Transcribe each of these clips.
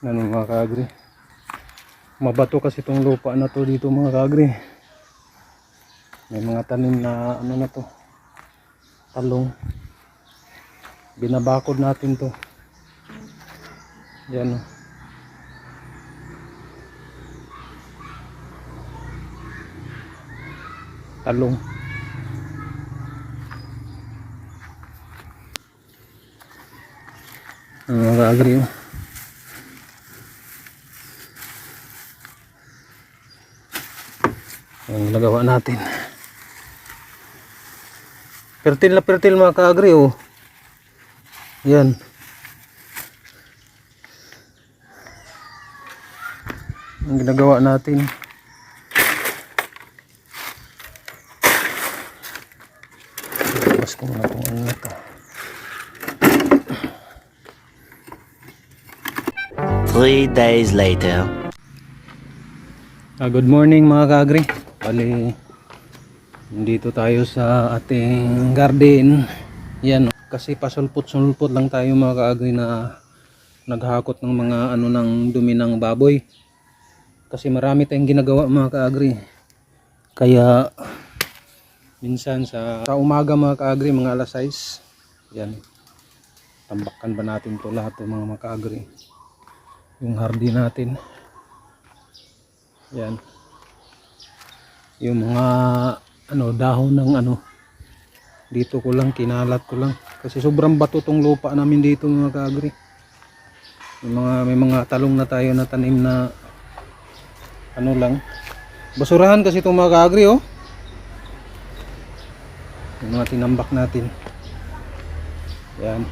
Ano mga kaagri, mabato kasi itong lupa na to dito mga kaagri. May mga tanim na ano na to, talong. Binabakod natin to. Yan o. Talong. Mga kaagri o. Ang nagawa natin. Fertile na fertile mga kaagri oh. Yan. Ang ginagawa natin. Tapos ko muna itong ano ito. 3 days later. Good morning mga kaagri. Bali, dito tayo sa ating garden. Yan, kasi pasulpot-sulpot lang tayo mga kaagri na naghakot ng mga ano ng dumi ng baboy. Kasi marami tayong ginagawa mga kaagri. Kaya minsan sa umaga mga kaagri, mga alas 6. Yan. Tambakan ba natin to lahat ng mga kaagri. Yung hardin natin. Yan. Yung mga ano dahon ng ano dito ko lang kinalat ko lang kasi sobrang bato tong lupa namin dito mga kaagri. May mga talong na tayo na tanim na ano lang basurahan kasi itong mga kaagri oh. Yung mga tinambak natin. Yan.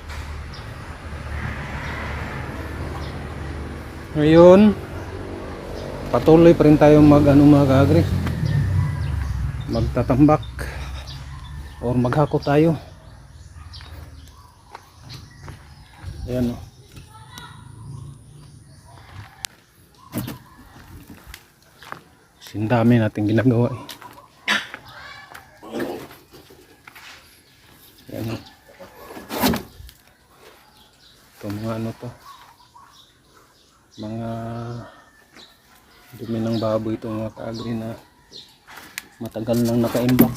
Ngayon patuloy pa rin tayo mag ano mga kaagri, magtatambak or maghako tayo. Ayan o. Sindami natin ginagawa eh. Ayan o. Ito mga ano to, mga dumi ng baboy ito mga kaagri na matagal nang nakaimbak.